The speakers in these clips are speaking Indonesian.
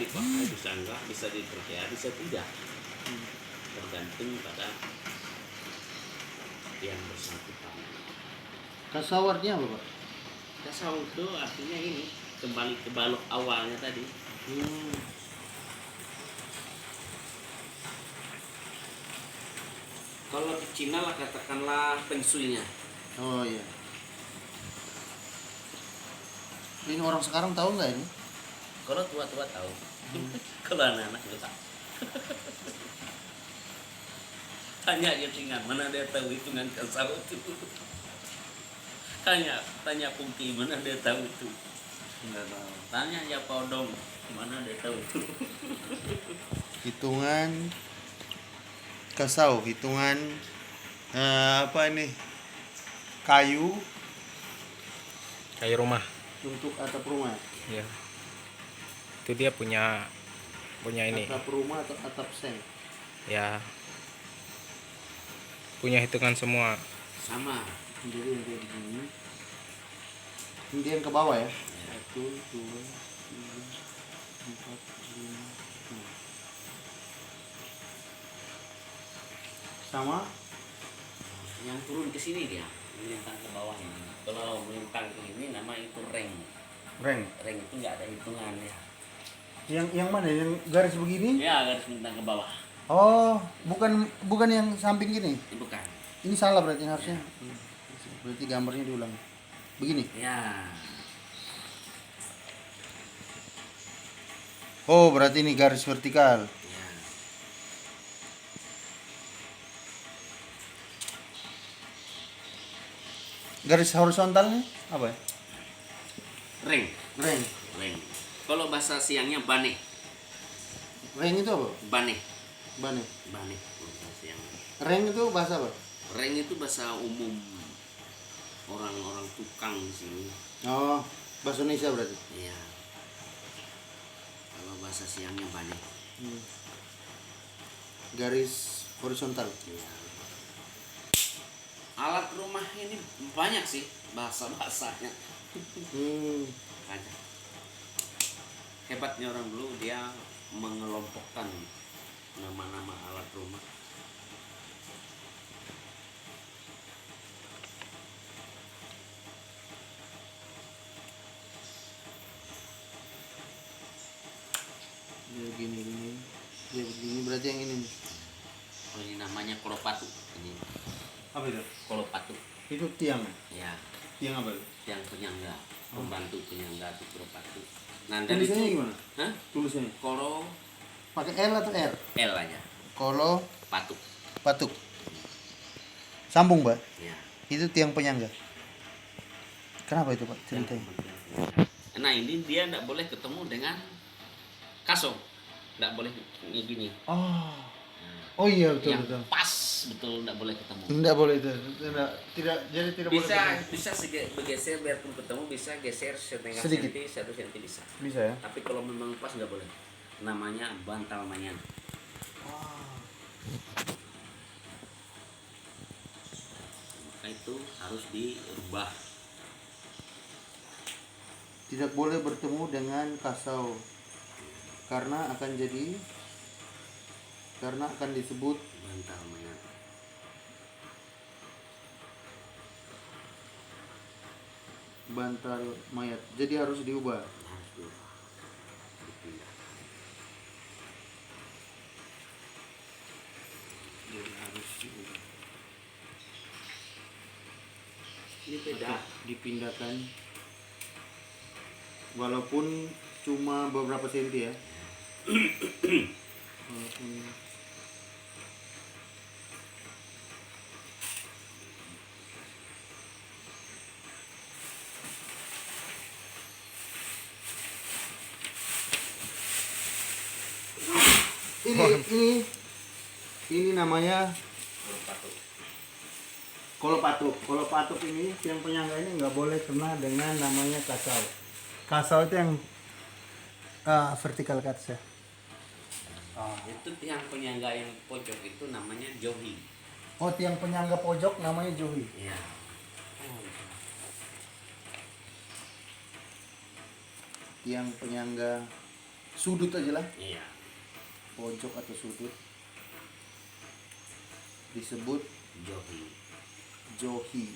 dipakai, bisa enggak, bisa dipercaya, bisa tidak. Tergantung pada yang bersangkutan. Kasau artinya apa, Pak? Kasau itu artinya ini kembali ke balok awalnya tadi. Kalau di Cina lah katakanlah pensulnya. Oh iya. Ini orang sekarang tahu nggak ini? Kalau tua-tua tahu. Kalau anak-anak nggak tahu. Tanya aja Cina, mana dia tahu hitungan kasau itu. Tanya Pungki, mana dia tahu itu. Nggak tahu. Tanya aja Podong, mana dia tahu itu. Hitungan kasau, hitungan apa ini? Kayu rumah. untuk atap rumah. Ya. Itu dia punya ini. Atap rumah atau atap seng. Ya. Punya hitungan semua. Sama. Jadi yang kayak begini. Ini dia yang ke bawah ya. 1, 2, 3, 4, 5, 6. Sama Yang turun ke sini dia, melintang ke bawah ini. Kalau melintang ke ini nama itu reng. reng. Reng itu nggak ada hitungannya. Yang mana? Yang garis begini? Ya garis melintang ke bawah. Oh, bukan yang samping gini. Bukan. Ini salah berarti harusnya. Berarti gambarnya diulang. Begini. Ya. Oh, berarti ini garis vertikal. Ya. Garis horizontalnya apa ya? Reng. Reng. Reng. Kalau bahasa siangnya bane. Reng itu apa? Bane. Bane. Bane. Bahasa siang. Reng itu bahasa apa? Reng itu bahasa umum orang-orang tukang di sini. Oh, bahasa Indonesia berarti. Iya. Kalau bahasa siangnya bane. Garis horizontal. Iya. Alat rumah ini banyak sih bahasa-bahasanya. Banyak. Hebatnya orang dulu dia mengelompokkan nama-nama alat rumah. Ya gini. Ya begini berarti yang ini nih. Oh, ini namanya kolopatu. Ini Apa itu? kolopatu. Itu tiang. Ya, Tiang apa itu? yang penyangga, pembantu penyangga itu kolopatu. Nah, dari Tulisannya itu, gimana? hah? Tulisannya. Kolo Pakai L atau R? L aja. Kolo Patuk. patuk. Sambung, Pak. Ya. Itu tiang penyangga. Kenapa itu, Pak? Ceritanya. Nah, ini dia tidak boleh ketemu dengan kasong. Tidak boleh gini. Oh iya betul Yang betul. pas betul tidak boleh ketemu. Tidak boleh itu. Tidak boleh. Bisa bergeser biarpun ketemu, bisa geser setengah Sedikit. senti, 1 senti bisa. Bisa ya? Tapi kalau memang pas nggak boleh. Namanya bantal manyan. Maka itu harus dirubah. Tidak boleh bertemu dengan kasau karena akan disebut Bantal manyan. bantal mayat. Jadi harus diubah. Harus dirubah. Dipindah. Jadi harus diubah. Ini beda. Dipindahkan walaupun cuma beberapa senti ya. Walaupun ini namanya Kolopatu. Kalau patuk ini yang penyangga ini nggak boleh kena dengan namanya kasau. Kasau itu yang vertikal cut ya. Itu tiang penyangga yang pojok itu namanya johi. Oh, tiang penyangga pojok namanya johi. Iya. Tiang penyangga sudut aja lah, Iya. pojok atau sudut disebut Johi. johi.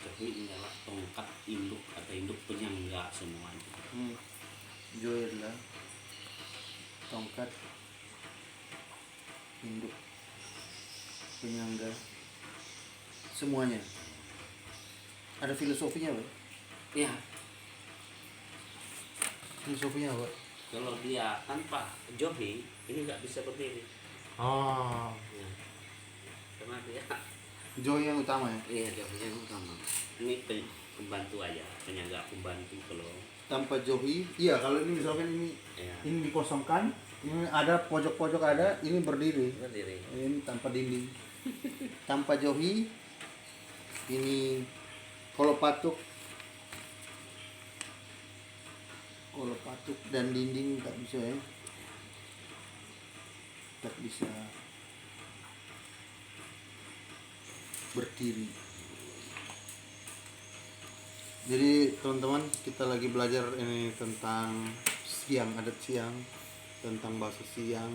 Johi ini adalah tongkat induk atau induk penyangga semuanya. Johi adalah tongkat induk penyangga semuanya. Ada filosofinya, Pak? Ya, Filosofinya apa? kalau dia tanpa Johi ini nggak bisa berdiri. Oh, Ya. Karena dia johi yang utama ya. iya Johi yang utama. Ini pembantu aja, penyangga pembantu kalau Tanpa johi, iya kalau ini misalkan ya ini dikosongkan, ini ada pojok-pojok ada, ini berdiri. berdiri. Ini tanpa dinding. Tanpa johi, ini kalau patuk dan dinding tak bisa ya. Tak bisa berdiri. Jadi teman-teman, kita lagi belajar ini tentang siang, adat siang, tentang bahasa siang,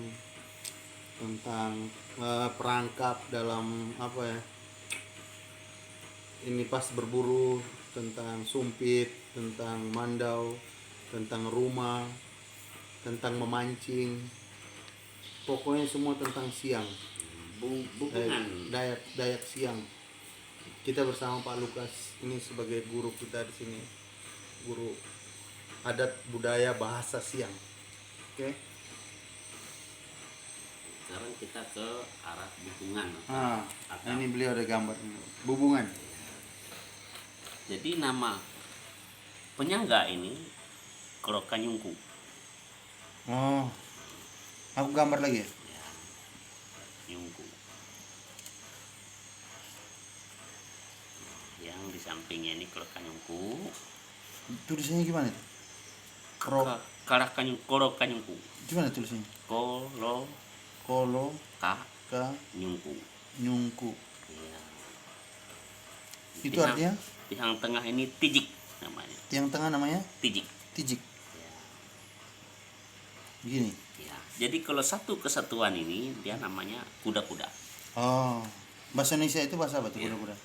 tentang perangkap dalam apa ya, ini pas berburu, tentang sumpit, tentang mandau, tentang rumah, tentang memancing, pokoknya semua tentang siang, Hubungan Dayak siang. Kita bersama Pak Lukas ini sebagai guru kita di sini, guru adat budaya bahasa siang. Oke. sekarang kita ke arah dukungan. Ini beliau ada gambar bubungan. Jadi nama penyangga ini Krokanyungku. Oh, aku gambar lagi ya. Ya, Nyungku. Yang di sampingnya ini Krokanyungku. Tulisannya gimana itu? Krokanyungku. Gimana tulisannya? Kolo Kolo ka ka nyungku. nyungku. Ya. Itu Yang- artinya? Yang tengah ini tijik namanya. Yang tengah namanya Tijik. tijik. Ya. Begini. Ya. Jadi kalau satu kesatuan ini dia namanya kuda-kuda. Oh, bahasa Indonesia itu bahasa apa tuh Iya. kuda-kuda?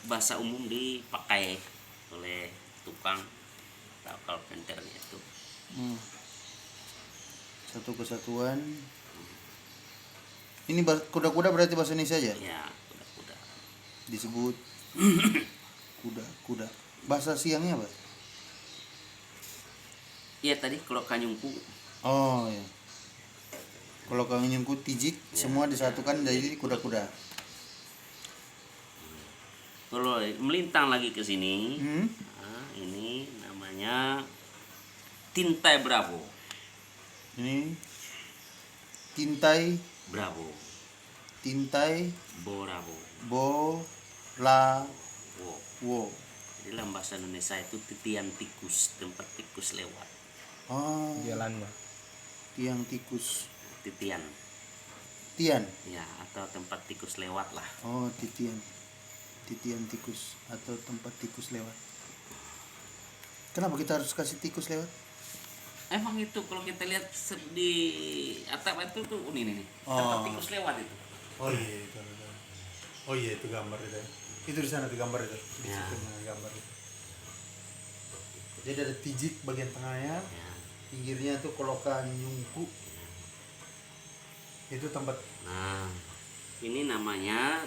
Bahasa umum dipakai oleh tukang atau carpenternya itu. Satu kesatuan. Ini kuda-kuda berarti bahasa Indonesia aja? Ya, kuda-kuda. Disebut kuda-kuda. Bahasa siangnya apa? Iya tadi kalau kanyungku. Oh ya. Kalau kau nyungku tijik, Ya, semua disatukan jadi kuda-kuda. Kalau melintang lagi ke sini, Hmm? nah, ini namanya Tintai Bravo. Ini tintai Bravo. Bravo. bola Wow. wo. Jadi dalam bahasa Indonesia itu titian tikus, tempat tikus lewat. Oh, Jalan mah. tiang tikus. Titian. Tian. Ya, atau tempat tikus lewat lah. Oh, titian. Titian tikus atau tempat tikus lewat. Kenapa kita harus kasih tikus lewat? Emang itu kalau kita lihat di atap itu tuh ini nih. Tempat Oh. tikus lewat itu. Oh iya itu. Oh iya itu gambar itu. Itu di sana tuh gambar itu. Di Ya. situ gambar itu. Jadi ada tijik bagian tengahnya, Ya. pinggirnya tuh kolokan nyungku. Itu tempat Nah, ini namanya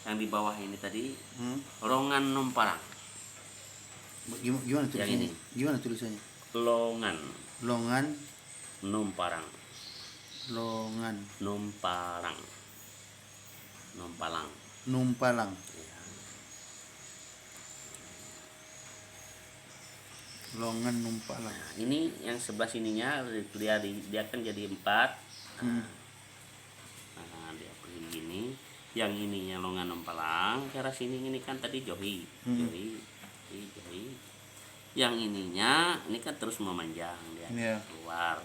yang di bawah ini tadi Rongan Nomparang. Gimana tulisannya? ini. Gimana tulisannya? Longan Longan, Nomparang. longan, Nomparang. Nompalang. numpalang. Ya. Longan numpalang. Nah, ini yang sebelah sininya dia kan jadi 4. Nah, dia begini. Yang ininya Longan Nompalang, ke arah sini ini kan tadi Johi. Johi. Yang ininya ini kan terus memanjang dia Iya. keluar.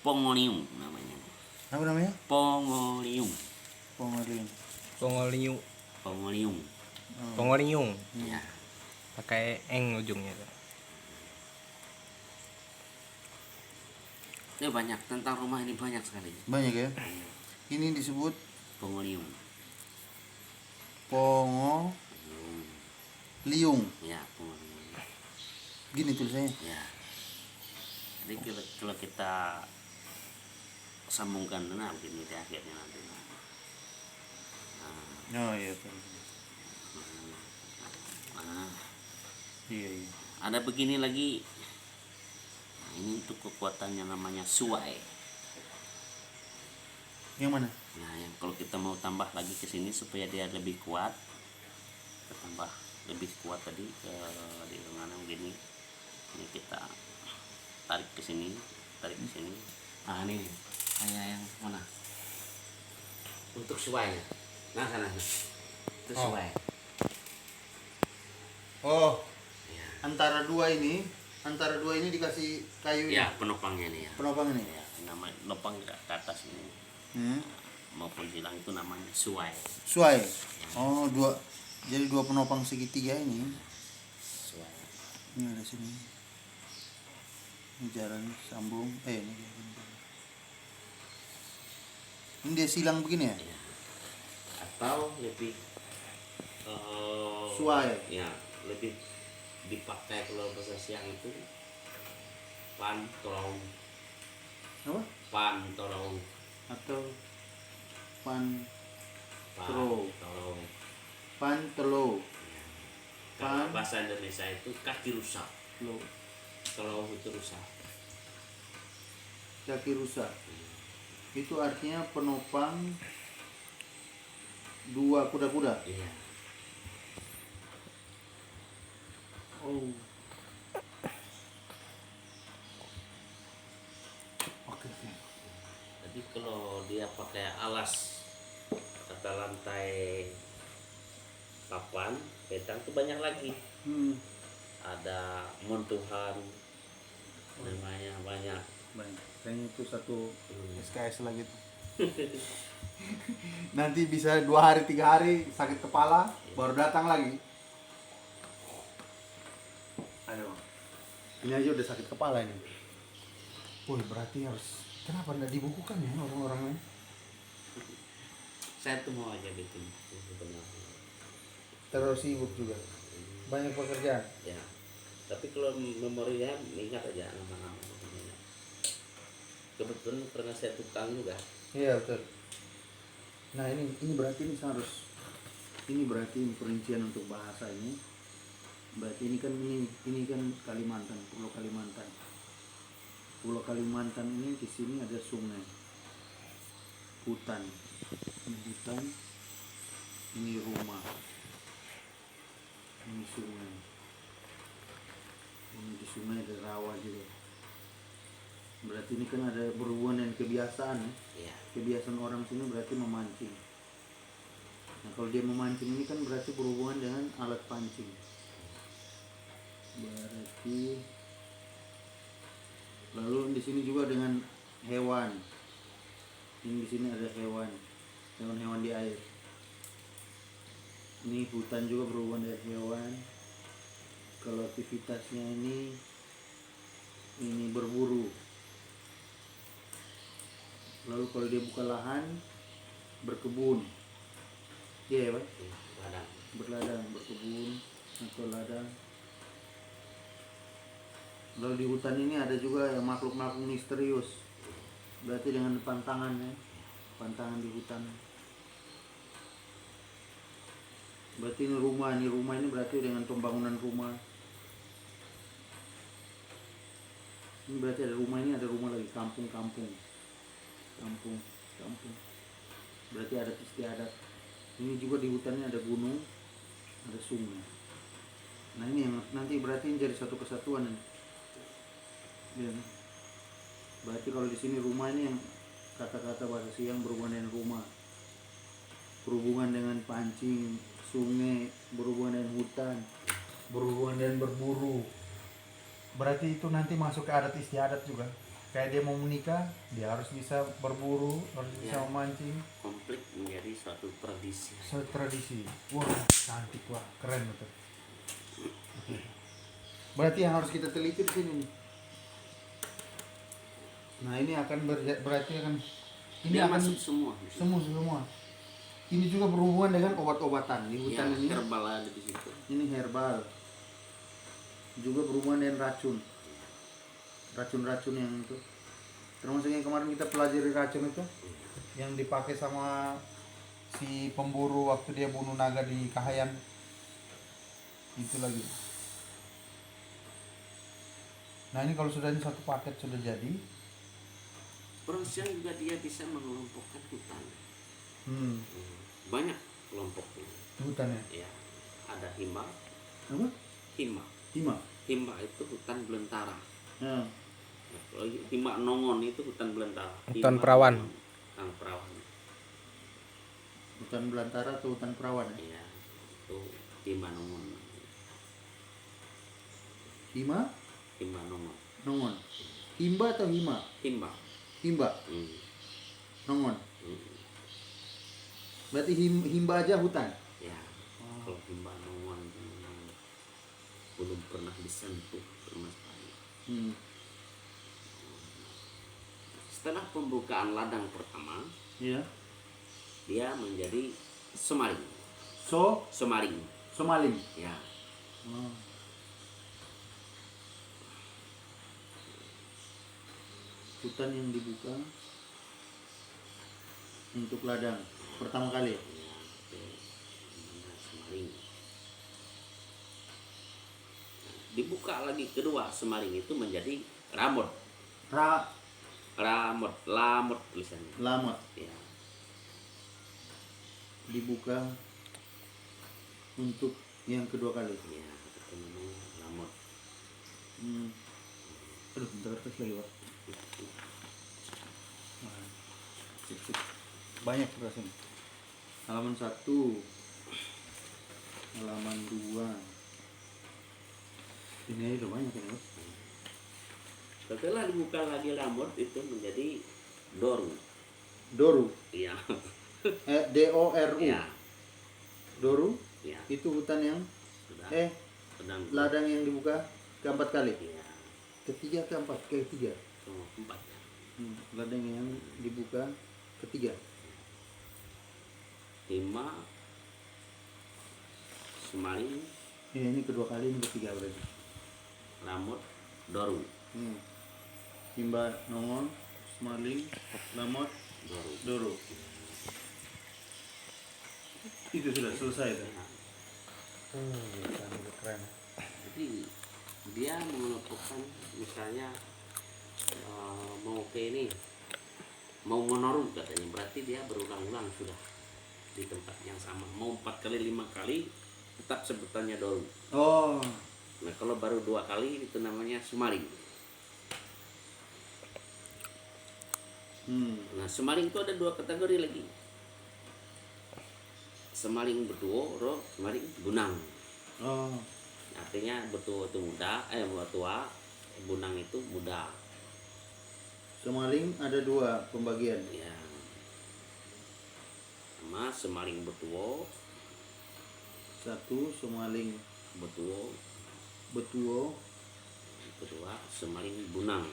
Pongoliung namanya. Apa namanya? Pongoliung. Pongoliung. Pongoliu. Pongoliung. Pongoliung. Ya. pakai eng ujungnya tuh. Ini banyak tentang rumah ini, banyak sekali. Banyak ya. Ini disebut Pengolium. Pongo Liung. Ya, pengolium. Gini tulisannya. Ya. Jadi kalau kita sambungkan, nah begini di akhirnya nanti. Oh iya. Nah, Iya iya. ada begini lagi. Nah, ini untuk kekuatannya namanya suai. Yang mana? Nah, yang kalau kita mau tambah lagi ke sini supaya dia lebih kuat, kita tambah lebih kuat tadi ke di mana begini. Ini kita tarik ke sini, tarik ke sini. Nah, ini kayak yang mana? Untuk suai. Nah, sana. Itu Oh. suai. Oh, Ya. antara dua ini dikasih kayu Ya, penopangnya nih ya. penopang ini. Ya, nama penopang ke atas ini Hmm. maupun silang itu namanya suai. Suai. Oh, dua. Jadi dua penopang segitiga ini. Suai. Ini ada sini. Ini jalan sambung. Ini jalan. Ini dia silang begini ya? Ya. Atau lebih Suai. ya, lebih dipakai kalau bahasa siang itu pantorong. Apa? Pantorong. Atau pan Pantorong. pantelo. Kalau Pan- bahasa Indonesia itu kaki rusak. Lo Kalau itu rusak. kaki rusak. Itu artinya penopang dua kuda-kuda. Iya. Oh. Oke. Jadi kalau dia pakai alas atau lantai papan, petang itu banyak lagi. Ada montuhan, namanya banyak. Baik. Kayaknya itu satu Hmm. SKS lagi tuh. Nanti bisa 2 hari 3 hari sakit kepala baru datang lagi. Ayo. Ini aja udah sakit kepala ini. Woi, berarti harus kenapa nggak dibukukan ya orang-orangnya? Saya tuh mau aja bikin sebenarnya. Terus sibuk juga. Banyak pekerjaan. Ya. Tapi kalau memorinya ingat aja nama-nama. Kebetulan pernah saya tukang juga. Iya, betul. Nah, ini berarti ini berarti perincian untuk bahasa ini. Berarti ini kan Kalimantan, Pulau Kalimantan. Pulau Kalimantan ini di sini ada sungai, hutan, ini rumah, ini sungai, ini di sungai ada rawa juga. Berarti ini kan ada berhubungan dengan kebiasaan ya. Ya. Kebiasaan orang sini berarti memancing. Nah, kalau dia memancing ini kan berarti berhubungan dengan alat pancing. Berarti lalu di sini juga dengan hewan. Ini di sini ada hewan di air. Ini hutan juga berhubungan dengan hewan. Kalau aktivitasnya ini berburu. Lalu kalau dia buka lahan, berkebun. Iya ya, Pak? Ladang. Berladang, berkebun atau ladang. Lalu di hutan ini ada juga yang makhluk-makhluk misterius. Berarti dengan pantangannya, pantangan di hutan. Berarti ini rumah ini berarti dengan pembangunan rumah. Ini berarti ada rumah lagi, kampung. Berarti adat istiadat. Ini juga di hutannya ada gunung, ada sungai. Nah, ini yang nanti berarti jadi satu kesatuan ini. Ya. Berarti kalau di sini rumah ini yang kata-kata bahasa siang berhubungan dengan rumah, berhubungan dengan pancing, sungai, berhubungan dengan hutan, berhubungan dengan berburu. Berarti itu nanti masuk ke adat istiadat juga. Kayak dia mau menikah, dia harus bisa berburu, harus bisa Ya. memancing. Komplit menjadi suatu tradisi. Suatu tradisi. Wah, cantik, wah, keren betul. Oke. Berarti yang harus kita teliti di sini nih. Nah ini akan berarti akan ini Dia akan masuk semua di situ. semua. Ini juga berhubungan dengan obat-obatan di Ya, hutan ini. herbal ada di situ. Ini herbal. Juga berhubungan dengan racun. Racun-racun yang itu. Termasuk yang kemarin kita pelajari racun itu yang dipakai sama si pemburu waktu dia bunuh naga di Kahayan. Itu lagi. Nah ini kalau sudah ini satu paket sudah jadi. Persian juga dia bisa mengelompokkan hutan. Hmm. Banyak kelompoknya. Hutannya. Ya, ada hima. Apa? Hima. Hima. Hima itu hutan belantara. Ya. Nah, kalau hima nongon itu hutan belantara. Hutan Hima perawan. nongon, hutan perawan. Hutan belantara atau hutan perawan ya? Ya, itu hima nongon. Hima, Hima nongon. nongon. Himba atau hima? Himba. Himba, Hmm. nongon. Hmm. Berarti himba aja hutan. Ya, kalau himba nongon belum pernah disentuh sama sekali. Hmm. Setelah pembukaan ladang pertama, Iya. dia menjadi semaling. Semaling. Somaling. Ya, Oh. Hutan yang dibuka untuk ladang pertama kali. ya, itu namanya semaling. Dibuka lagi kedua semaling itu menjadi ramot. Lamot tulisannya. Lama Ya, dibuka untuk yang kedua kali. ya itu namanya lamot. Hmm. Aduh, bentar terus lagi Pak. Sip, sip. Banyak beras ini. Halaman 1, halaman 2. Ini aja udah banyak ini Pak. Setelah dibuka lagi lamot itu menjadi doru. Doru, Iya. DORU. Ya, Doru ya. itu hutan yang Sudah. Sedang ladang yang dibuka keempat kali. ya, Ketiga, keempat, ketiga. semua empat ya. Ladang yang dibuka ketiga. Hima, semaling, Ini kedua kali, ini ketiga berarti. lamot, doru. Himba, nongon, semaling, lamot, Doru. doru. Itu sudah selesai tuh. Ya. Keren. Jadi dia mengelompokkan misalnya mau ke ini mau menorung katanya, berarti dia berulang-ulang sudah di tempat yang sama, mau 4 kali 5 kali tetap sebutannya doru. Oh, Nah kalau baru 2 kali itu namanya semaling. Nah semaling itu ada 2 kategori lagi, semaling betuo, semaling bunang. oh, Artinya betuo itu muda, tua, bunang itu muda. semaling ada 2 pembagian. Ya, sama semaling betuo, 1 semaling betuo, betuo, kedua semaling bunang,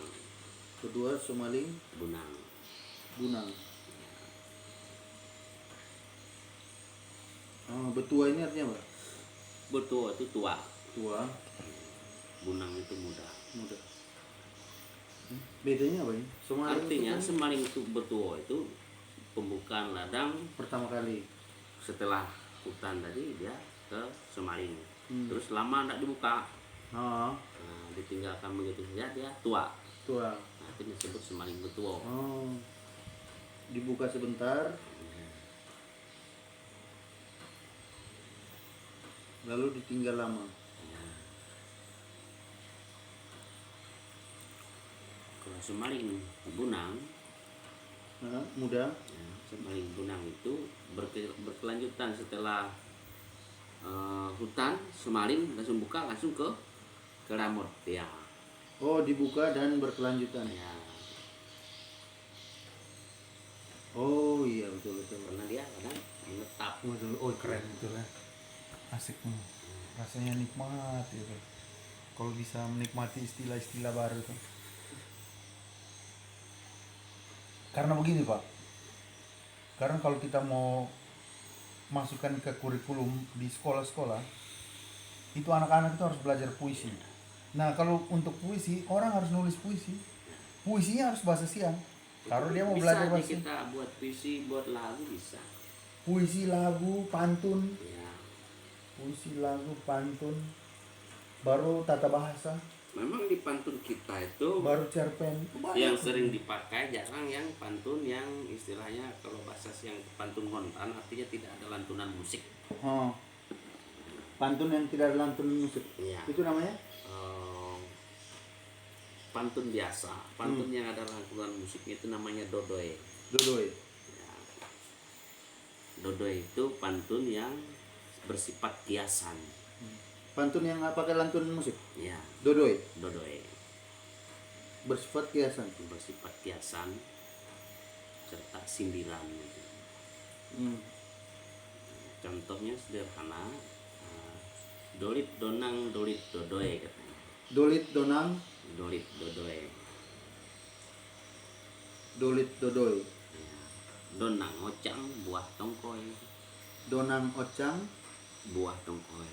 kedua semaling bunang. bunang. Oh, betua ini artinya apa? Betuo itu tua, Tua, bunang itu muda. muda. Bedanya apa ini? Semaling Artinya itu kan semaling itu betuo itu pembukaan ladang pertama kali. setelah hutan tadi dia ke semaling. Hmm. Terus lama tidak dibuka, Oh, nah, ditinggalkan begitu saja dia tua. tua. Nah, itu disebut semaling betuo. Oh, dibuka sebentar, lalu ditinggal lama. Kalau semaling bunang, Nah, muda. ya, semaling bunang itu berkelanjutan setelah hutan semaling langsung buka langsung ke lamot ya. Oh, dibuka dan berkelanjutan. Ya, Oh iya, betul betul. karena dia kadang menetap. Betul. Oh keren betul ya. Asik nih. Rasanya nikmat gitu. kalau bisa menikmati istilah-istilah baru tuh. Karena begini Pak, karena kalau kita mau masukkan ke kurikulum di sekolah-sekolah, itu anak-anak itu harus belajar puisi. Nah kalau untuk puisi, orang harus nulis puisi. Puisinya harus bahasa Siam. Kalau dia mau Bisa belajar aja bahasa kita buat puisi, buat lagu bisa. puisi, lagu, pantun, Ya, puisi, lagu, pantun, baru tata bahasa, memang di pantun kita itu baru cerpen. yang sering dipakai, jarang yang pantun yang istilahnya kalau bahasa yang pantun kontan, artinya tidak ada lantunan musik. Oh, pantun yang tidak ada lantun musik. Iya. Itu namanya? Eh, pantun biasa, pantun yang ada lantunan musiknya itu namanya dodoi. Dodoi. Ya. Dodoi itu pantun yang bersifat kiasan. Pantun yang nggak pakai lantun musik. Ya, Dodoi. dodoi Bersifat kiasan. bersifat kiasan serta sindiran gitu. Hmm. Contohnya sederhana, dolit donang dolit dodoi katanya. Dolit donang, Dolit dodoi. dolit dodoi. Ya. Donang ocang buah tongkoy, Donang ocang, buah tongkoy.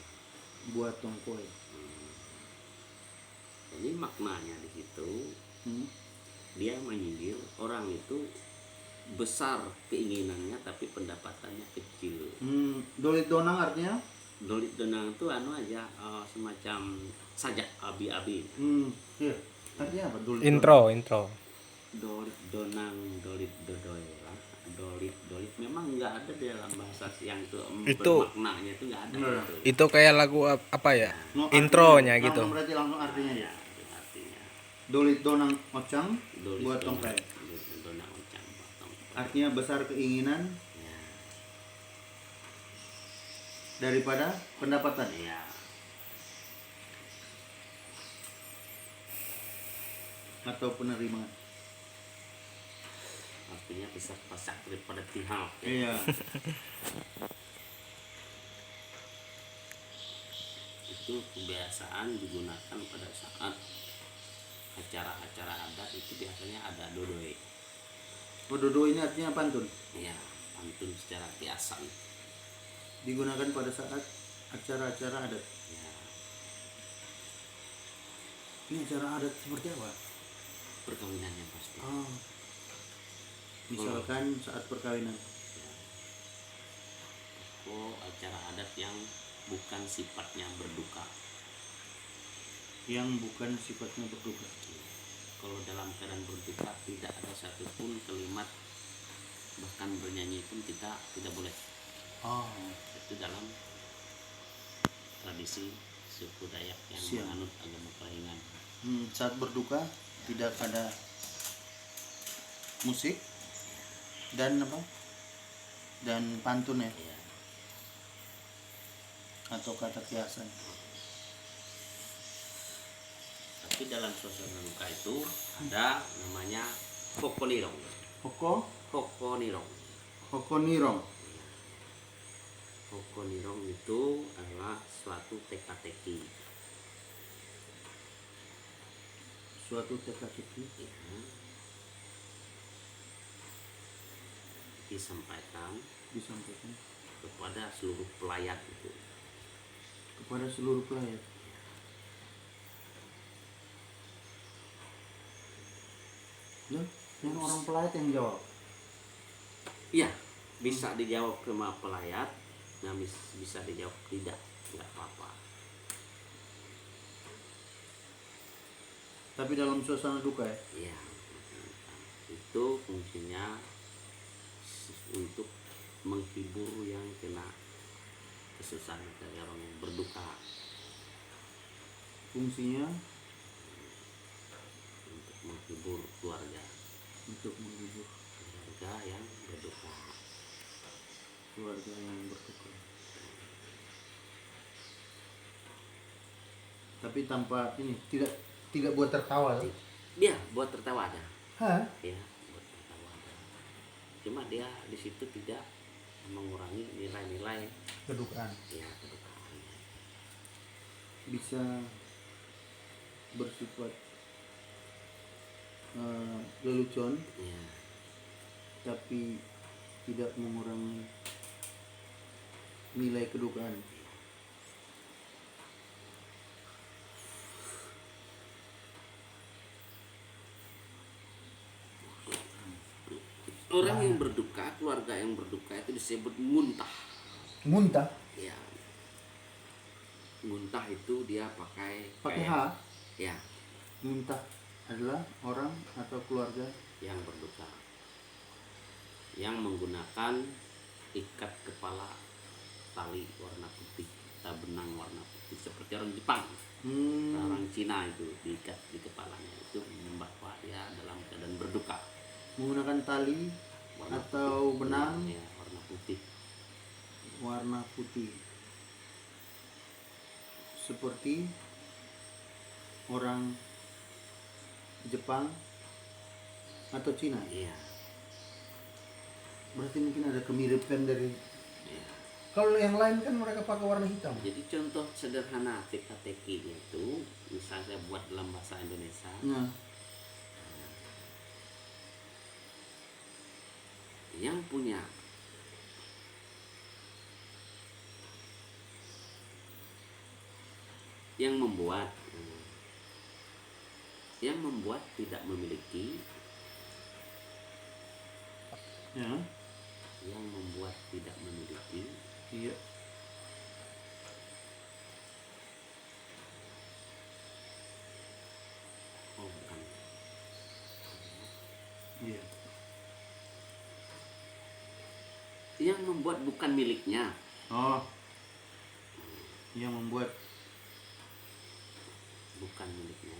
buat tongkoi. Jadi maknanya di situ Hmm. dia menyindir orang itu besar keinginannya tapi pendapatannya kecil. Dolit donang artinya? Dolit donang itu anu aja, semacam sajak abi-abi. Iya. Artinya apa? Dolit Intro. Dolit donang dolit dodoi lah. Dolit memang nggak ada di dalam bahasa yang itu Itu- bermaknanya itu nggak ada Nggak. gitu. Itu kayak lagu apa ya? No, Intronya artinya, gitu. langsung berarti langsung artinya ya. Ya, itu artinya Dolit donang ocang, dolit buat donang tongkai. dolit donang ocang buat tongkai. Artinya besar keinginan Ya, daripada pendapatan. ya. Atau penerimaan. Artinya besar pasak daripada tihal. Iya. Itu kebiasaan digunakan pada saat acara-acara adat, itu biasanya ada dodoi. Dodo ini artinya pantun. Ya, pantun secara kiasan. Digunakan pada saat acara-acara adat. Ya, Ini acara adat seperti apa? perkawinannya pasti. Misalkan saat perkawinan. Ya. Oh, acara adat yang bukan sifatnya berduka. Yang bukan sifatnya berduka. Kalau dalam keadaan berduka tidak ada satupun kalimat, bahkan bernyanyi pun kita tidak boleh. Itu dalam tradisi suku Dayak yang Siap. menganut agama Pelahingan. Saat berduka tidak ada musik dan apa? Dan pantun ya, Ya, atau kata kiasan. tapi dalam suasana duka itu ada namanya hokonirong. Hoko, Hokonirong. hokonirong. Hokonirong itu adalah suatu teka-teki. Suatu teka-teki Ya, disampaikan disampaikan kepada seluruh pelayat itu. kepada seluruh pelayat. Ya, yang orang pelayat yang jawab. Iya, bisa dijawab ke pelayat, nah bisa dijawab tidak, nggak apa-apa. Tapi dalam suasana duka ya. Iya, itu fungsinya untuk menghibur yang kena kesusahan dari orang yang berduka, Fungsinya untuk menghibur keluarga untuk menghibur yang berduka. keluarga yang berduka. Tapi tanpa ini tidak buat tertawa. Ya? Dia buat tertawa ada, Hah? ya, buat tertawa ada. Cuma dia di situ tidak mengurangi nilai-nilai Kedukaan. ya kedukaan. Bisa bersifat lelucon, Ya. tapi tidak mengurangi nilai kedukaan. Orang yang berduka, keluarga yang berduka itu disebut muntah. Muntah Ya. Muntah itu dia pakai pakai H. kayak- Ya, Muntah adalah orang atau keluarga. yang berduka. Yang menggunakan ikat kepala tali warna putih, benang warna putih seperti orang Jepang. Orang Cina itu diikat di kepalanya itu bahwa dia dalam keadaan berduka. Menggunakan tali Warna atau putih. benang Ya, warna putih. warna putih, seperti orang Jepang atau Cina. Iya. Berarti mungkin ada kemiripan dari. Ya. Kalau yang lain kan mereka pakai warna hitam. Jadi contoh sederhana teka-tekinya itu misalnya buat dalam bahasa Indonesia. Nah, Yang punya yang membuat tidak memiliki, ya, yang membuat tidak memiliki, iya, oh bukan, iya. yang membuat bukan miliknya, Oh, yang membuat. bukan miliknya,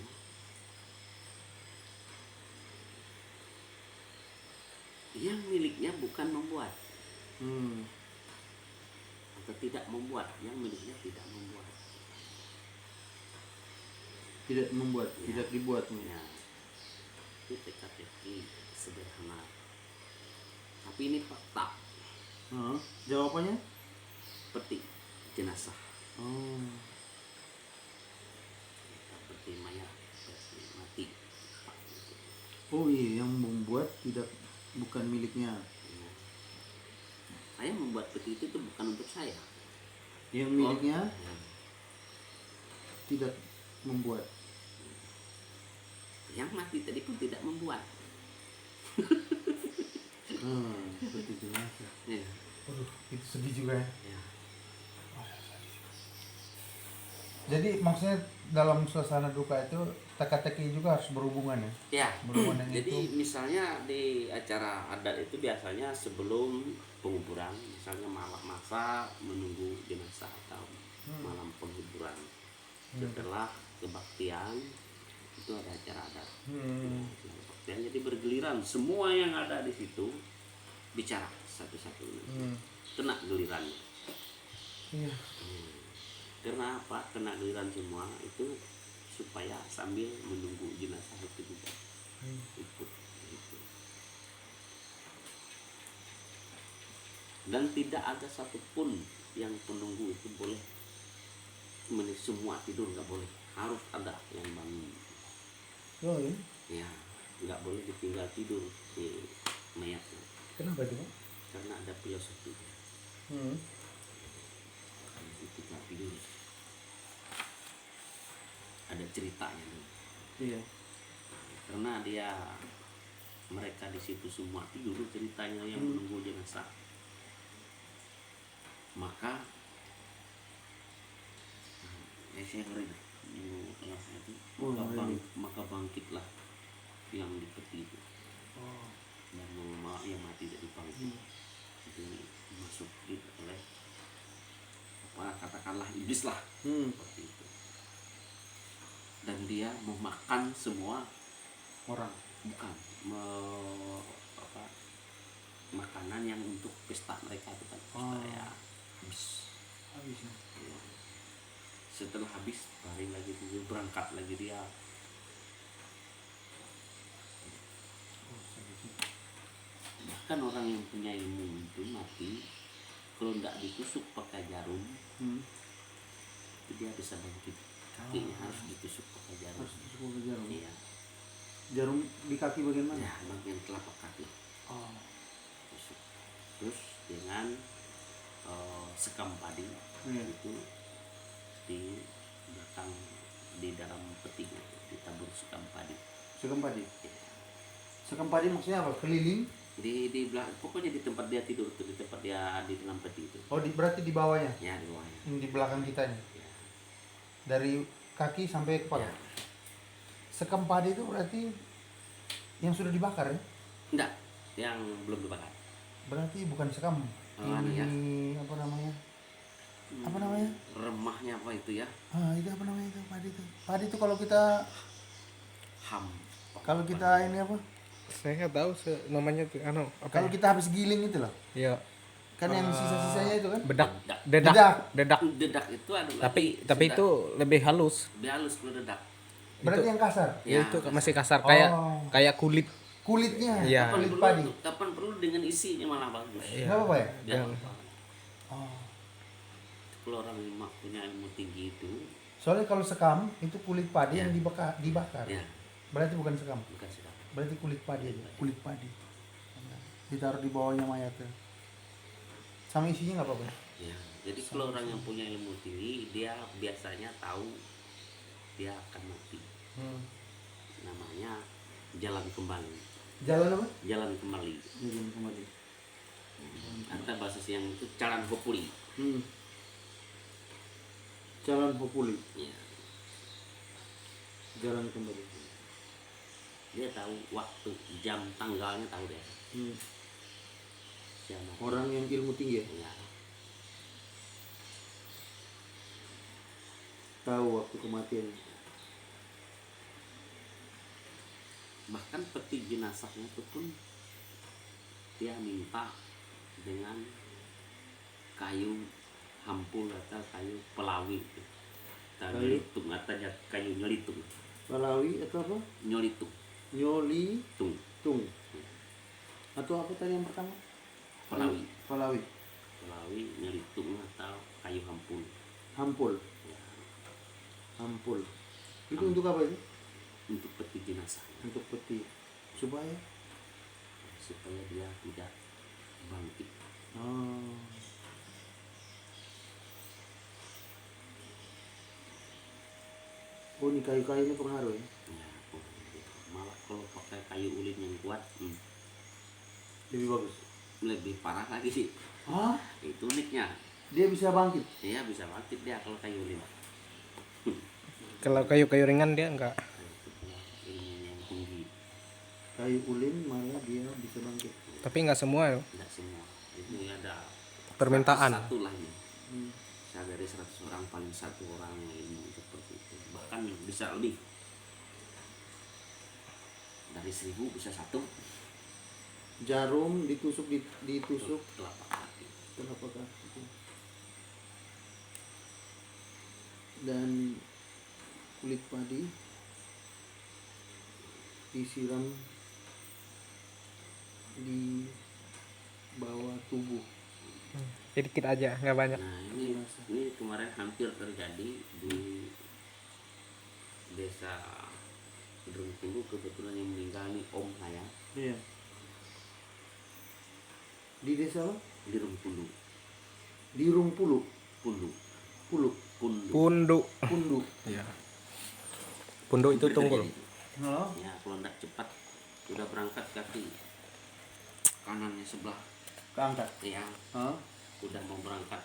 yang miliknya bukan membuat atau tidak membuat, yang miliknya tidak membuat. Tidak membuat, Ya. tidak dibuat. Ya, itu teka-teki sederhana. Tapi ini fakta. Jawabannya? Peti jenazah, Oh, peti mayat, peti mati. oh iya, yang membuat tidak bukan miliknya. Ya. Saya membuat peti itu bukan untuk saya. Yang miliknya Ya. tidak membuat. Yang mati tadi pun tidak membuat. Seperti jenazah. Ya. Waduh, itu sedih juga ya. Ya. Jadi maksudnya dalam suasana duka itu teka-teki juga harus berhubungan ya? Ya. Berhubungan yang Jadi itu. misalnya di acara adat itu biasanya sebelum penguburan, misalnya malam masa menunggu jenazah atau malam penguburan. Setelah kebaktian itu ada acara adat. Kebaktian jadi bergiliran, semua yang ada di situ bicara satu-satu, kena gilirannya. Iya. Karena apa? Kena giliran semua itu supaya sambil menunggu jenazah itu juga ikut gitu. Dan tidak ada satupun yang penunggu itu boleh semua tidur, nggak boleh, harus ada yang bangun. Oh iya. Ya, nggak boleh ditinggal tidur di mayatnya. Kenapa itu, Pak? Karena ada filosofi. Itu tidak tidur. Ada ceritanya nih. Iya. Karena mereka di situ semua tidur, ceritanya yang menunggu jenazah. Maka saya ngeri itu. Maka bangkitlah yang di peti itu. Yang mati jadi bangkit. Itu masuk oleh katakanlah iblis lah, seperti itu. Dan dia memakan semua Orang. bukan makanan yang untuk pesta mereka itu kan. Ya, habis ya. Setelah habis balik lagi tidur, berangkat lagi dia. Bahkan orang yang punya ilmu itu mati kalau tidak ditusuk pakai jarum, itu dia bisa bangkit. Kakinya harus ditusuk pakai jarum. jarum. Harus ditusuk pakai jarum. Iya. Jarum di kaki bagian mana? Ya, bagian telapak kaki. Oh. Tusuk. Terus dengan sekam padi Iya. itu di belakang di dalam petinya ditabur sekam padi. Sekam padi. Ya. Sekam padi maksudnya apa? Keliling? Di belakang, pokoknya di tempat dia tidur tuh, di tempat dia di dalam peti itu. Oh, berarti di bawahnya. Ya, di bawahnya. Di belakang kita nih. Ya. Dari kaki sampai kepala. Ya. Sekam padi itu berarti yang sudah dibakar ya? Enggak, yang belum dibakar. Berarti bukan sekam. Anu Ini ya. apa namanya? Apa namanya? Remahnya apa itu ya? Itu apa namanya itu? Padi itu. Padi itu kalau kita Ham. ini apa? Saya nggak tahu namanya tuh apa Kalau ya? kita habis giling itu loh. Iya, Kan yang sisa-sisanya itu kan? bedak. Dedak. Dedak. Dedak itu adalah Tapi itu lebih halus. lebih halus kalau dedak. Berarti yang kasar. Ya, itu kasar. masih kasar Oh. kayak kulit. Kulitnya, Iya. kulit padi. Kapan perlu dengan isinya malah bagus. Iya. Enggak apa-apa ya? Ya, Yang- Oh. kalau orang yang punya ilmu tinggi itu, Soalnya kalau sekam itu kulit padi Ya. yang dibakar. ya Berarti bukan sekam. bukan sedap. Berarti kulit padi aja, kulit padi. Ditaruh di bawahnya mayatnya. Sama isinya nggak apa-apa. Ya, jadi kalau orang yang punya ilmu tinggi, dia biasanya tahu dia akan mati. Namanya jalan kembali. Jalan apa? Jalan kembali. Jalan kembali. Atau bahasa siang itu jalan hopuli. Jalan populi. Ya, Jalan kembali. dia tahu waktu, jam, tanggalnya tahu deh. Dia mati. Orang yang ilmu tinggi ya, Ya, tahu waktu kematian. bahkan peti jenazahnya itu pun dia minta dengan kayu hampul atau kayu pelawi, atau Kayu? nyelitung, atau kayu nyelitung, Malawi atau apa? nyolitung, Nyoli tung, tung. Atau apa tadi yang pertama? pelawi, Palawi. pelawi, nyelitung atau kayu hampul. Hampul. Ya, Hampul. Itu untuk apa itu? untuk peti jenazah Untuk peti. Supaya dia tidak bangkit. oh. Oh, ini kayu-kayu ini pengaruh ya? Ya, malah kalau pakai kayu ulin yang kuat, Lebih bagus. lebih parah lagi sih. Hah? Itu uniknya. Dia bisa bangkit. Dia bisa bangkit dia kalau kayu ulin. Kalau kayu-kayu ringan dia enggak. Ilmu yang tinggi, Kayu ulin malah dia bisa bangkit. Tapi enggak semua loh. tidak semua. Ini ada Permintaan. satu lah ini. Hmm. Saya dari 100 orang paling satu orang yang ilmu seperti itu. Bahkan bisa lebih. Dari 1000 bisa satu. Jarum ditusuk Telapak kaki. telapak kaki. Dan kulit padi disiram di bawah tubuh. Sedikit aja, enggak banyak. Nah ini kemarin hampir terjadi di desa Gedung kebetulan yang meninggal nih om saya Iya. Di desa apa? di Rungpulu. Di Rungpulu. Pundu. Puluk. Pundu. Pundu. Pundu. Iya. Pundu itu tunggul. Oh. Ya kalau tidak cepat sudah berangkat kaki kanannya sebelah Keangkat. ya Oh. udah mau berangkat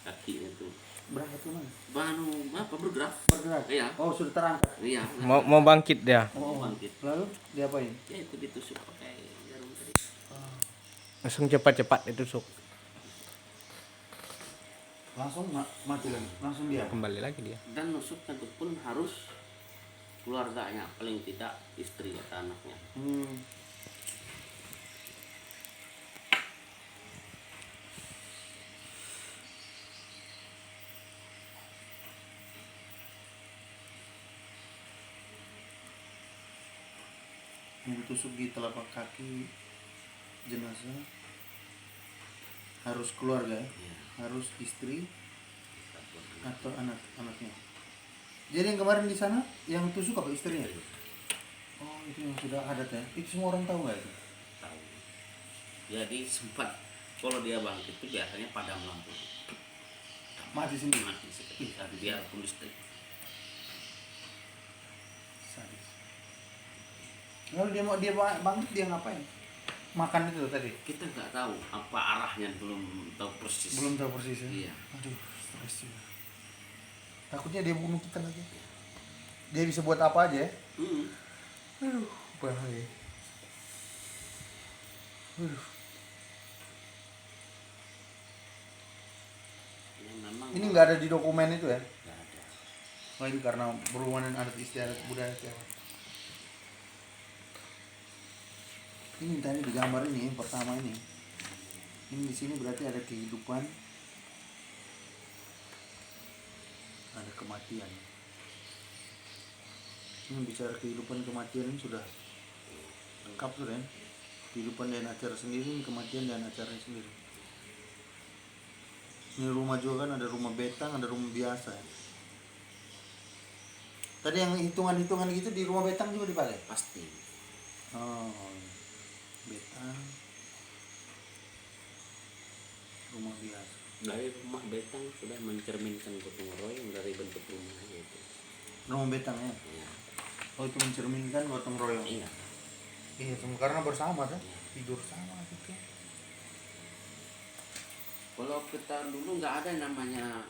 kaki itu Berangkat ke mana? banu apa bergerak Bergerak. iya Oh, sudah terangkat. iya Mau bangkit dia. mau bangkit Lalu diapain? ya itu ditusuk pakai jarum tadi. Langsung cepat-cepat ditusuk. Langsung mati lagi. Langsung dia. Kembali lagi dia. Dan nusuknya itu pun harus keluarganya paling tidak istri atau anaknya. Yang ditusuk di telapak kaki jenazah harus keluarga ya? Ya, Harus istri atau anak-anaknya. Jadi yang kemarin di sana yang tusuk apa istrinya? Oh itu yang sudah adat ya. Itu semua orang tahu nggak itu? Tahu. Jadi sempat kalau dia bangkit itu biasanya padam lampu. Mati sendiri. Mati seketika biarpun listrik. Sadis. Lalu dia bangkit dia ngapain? Makan itu tadi. Kita nggak tahu apa arahnya, belum tahu persis. Belum tahu persis ya. Iya. Aduh, stres juga. Takutnya dia bunuh kita lagi. Dia bisa buat apa aja ya? Hmm. Aduh, bahaya. Aduh. Ya, memang Ini nggak ada di dokumen itu ya? nggak ada. Oh ini karena berhubungan dengan adat istiadat budaya Tionghoa. Ini tadi di gambar ini yang pertama ini. Ini di sini berarti ada kehidupan, ada kematian. Ini bicara kehidupan kematian ini sudah lengkap tuh kan? Kehidupan dan acara sendiri, kematian dan acaranya sendiri. Ini rumah juga kan ada rumah betang, ada rumah biasa. Ya. Tadi yang hitungan-hitungan gitu di rumah betang juga dipakai. Pasti. Oh, betang, rumah biasa. Dari rumah betang sudah mencerminkan gotong royong dari bentuk rumahnya itu. Rumah betang ya. Iya. Oh itu mencerminkan gotong royong. Iya. Iya, karena bersama kan, tidur sama gitu. Kalau kita dulu nggak ada namanya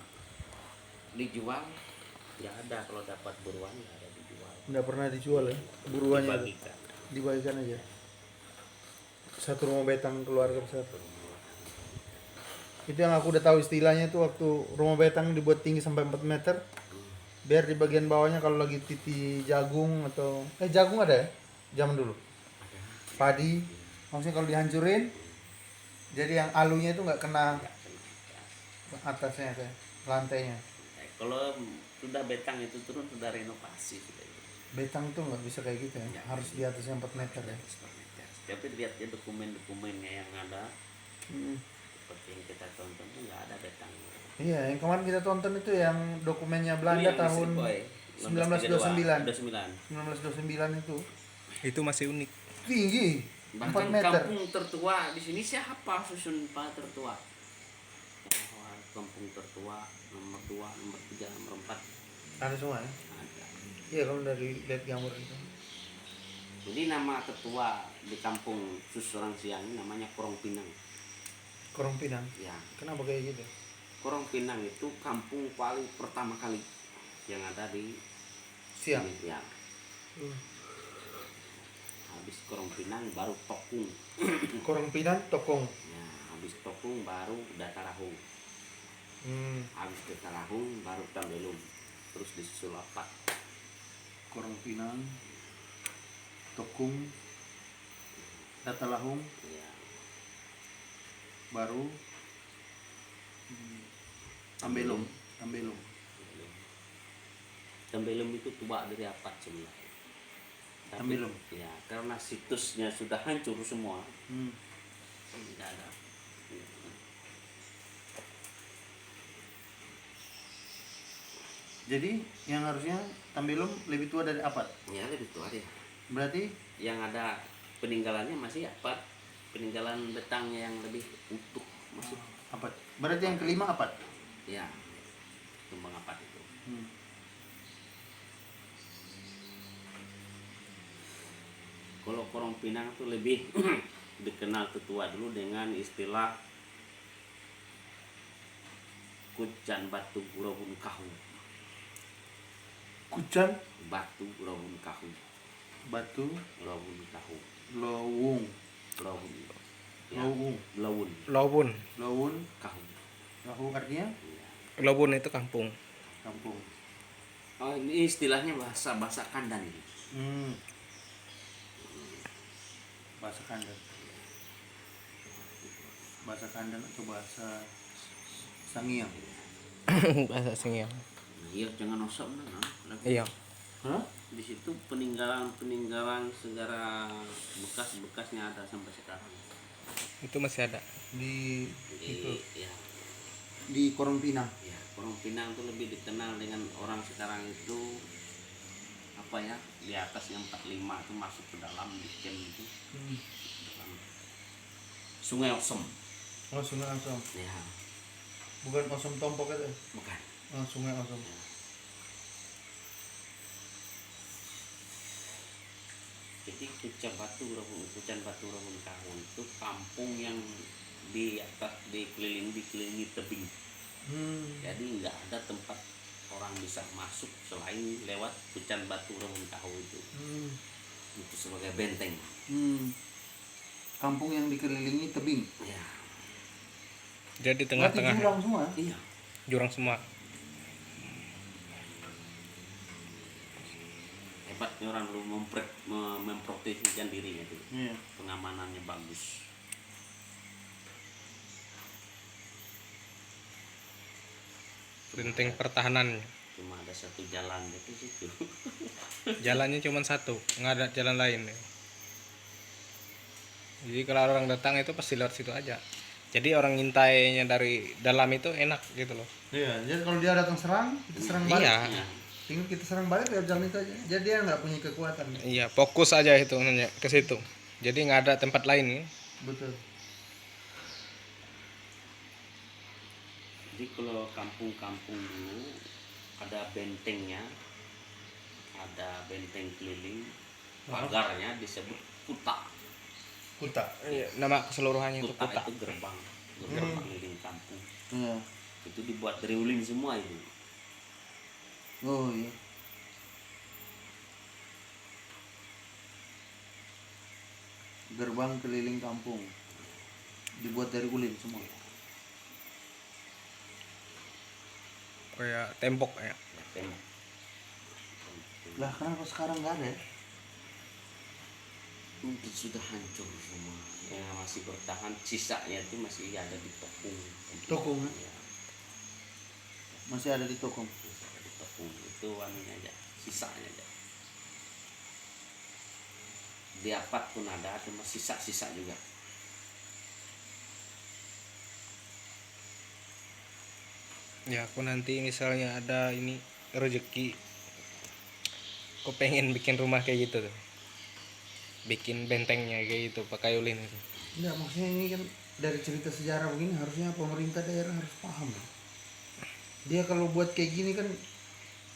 dijual, nggak ada. Kalau dapat buruan nggak ada dijual. Nggak pernah dijual ya, buruannya itu. Dibagikan. Dibagikan aja. Satu rumah betang keluarga besar. Itu yang aku udah tahu istilahnya tuh waktu rumah betang dibuat tinggi sampai 4 meter. Biar di bagian bawahnya kalau lagi titi jagung atau jagung ada ya zaman dulu. Padi, maksudnya kalau dihancurin, jadi yang alunya itu nggak kena atasnya kayak lantainya. Kalau sudah betang itu turun sudah renovasi sudah itu. Betang tuh nggak bisa kayak gitu ya, harus di atasnya 4 meter ya. Tapi lihat ya dokumen-dokumennya yang ada, Hmm. seperti yang kita tonton tuh nggak ada betang. Iya, yang kemarin kita tonton itu yang dokumennya Belanda Itu yang tahun Listrik Boy, 1929. 29. 1929 itu Itu masih unik. tinggi 4 Bahkan meter. kampung tertua di sini siapa susun Pak tertua? Wah, kampung tertua nomor 2, nomor 3, nomor 4 Ada semua ya. ada. Iya kalau dari lihat gambar itu. Jadi nama tertua di kampung Susuran Siang ini namanya Korong Pinang. Korong Pinang. Ya, Kenapa kayak gitu? Korong Pinang itu kampung paling pertama kali yang ada di Siang. sini. Ya. Habis Korong Pinang baru Tokung. Korong Pinang, Tokong. Ya, habis Tokung baru Datarahung. Habis Datarahung baru Tambelum. Terus disusul apa? Korong Pinang, Tokung, Datalahung, Ya, baru Tambelum. Tambelum. Tambelum itu tua dari apa sebenarnya? Tapi, Tambelum. ya, karena situsnya sudah hancur semua. Tidak ada. Jadi yang harusnya Tambelum lebih tua dari Apat. Ya, lebih tua dia. Berarti Yang ada peninggalannya masih apa? Peninggalan betangnya yang lebih utuh masih. Apat. Berarti yang kelima Apat. Ya, kembang apa itu? Kalau Korong Pinang itu lebih dikenal tetua dulu dengan istilah Kucan Batu Rawun Kahu. Kucan, Batu Rawun Kahu. Batu, Rawun Kahu. Lowung. Rawun. Ya, Lowung. Lawun Lobun. Lowun, Kahu. Lahu artinya Ya. Lobun itu kampung. kampung. Oh, ini istilahnya bahasa Kandan ini. Bahasa Kandan. Bahasa Kandan atau bahasa Sangiang. Bahasa Singiang. Iya, jangan osok nah. Iya. Hah? Di situ peninggalan sejarah bekas-bekasnya ada sampai sekarang. Itu masih ada. Di itu Ya, di Korong Pinang. ya. Orang Pinang tuh lebih dikenal dengan orang sekarang itu apa ya, di atas yang 45 itu masuk ke dalam di camp itu, dalam Sungai Osom. Oh, Sungai Osom. Ya, Bukan Osom Tompok itu. bukan. Oh, Sungai Osom. Jadi Pucang Batu Ramun Kahun itu kampung yang di atas dikelilingi tebing. Jadi nggak ada tempat orang bisa masuk selain lewat Pucang Batu Ramun Kahun itu. Itu sebagai benteng. Kampung yang dikelilingi tebing. Ya, Jadi Berarti tengah-tengah jurang semua. iya. jurang semua. Hebatnya orang lu memproteksikan dirinya itu. Iya. Pengamanannya bagus. Benteng pertahanan. Cuma ada satu jalan gitu situ. Jalannya cuma satu, nggak ada jalan lain. Jadi kalau orang datang itu pasti lewat situ aja. Jadi orang ngintainya dari dalam itu enak gitu loh. Iya, jadi kalau dia datang serang, kita serang balik. Iya, Iya. Tinggal kita serang balik lewat jalan itu aja. Jadi dia nggak punya kekuatan. iya fokus aja itu nanya ke situ. Jadi nggak ada tempat lain nih. Betul. Jadi kalau kampung-kampung dulu ada bentengnya, ada benteng keliling, pagarnya disebut kuta. Kuta. Iya, nama keseluruhannya itu Kuta kota. itu gerbang keliling kampung. Iya. Itu dibuat dari ulin semua itu. Oh iya. Gerbang keliling kampung dibuat dari ulin semua. Kayak tembok ya. Ya, tembok. Lah kenapa sekarang nggak ada? Ya? Mungkin sudah hancur semua. Yang masih bertahan sisanya itu masih ada di Tokung. Tokung, Ya, Masih ada di Tokong. masih ada di Tokung. Itu anunya aja, sisanya aja. Di Apat pun ada, cuma sisa-sisa juga. Ya aku nanti misalnya ada ini rezeki, aku pengen bikin rumah kayak gitu tuh. Bikin bentengnya kayak gitu pakai ulin itu. Enggak, maksudnya ini kan dari cerita sejarah begini harusnya pemerintah daerah harus paham. Dia kalau buat kayak gini kan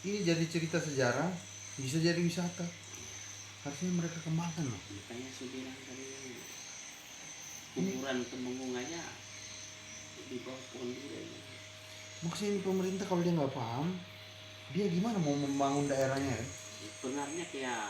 ini jadi cerita sejarah, bisa jadi wisata. Harusnya mereka kembangkan loh. Makanya saya bilang tadi kuburan Temenggung aja di bawah pohon durian. Maksudnya ini pemerintah kalau dia nggak paham, dia gimana mau membangun daerahnya ya? Sebenarnya kayak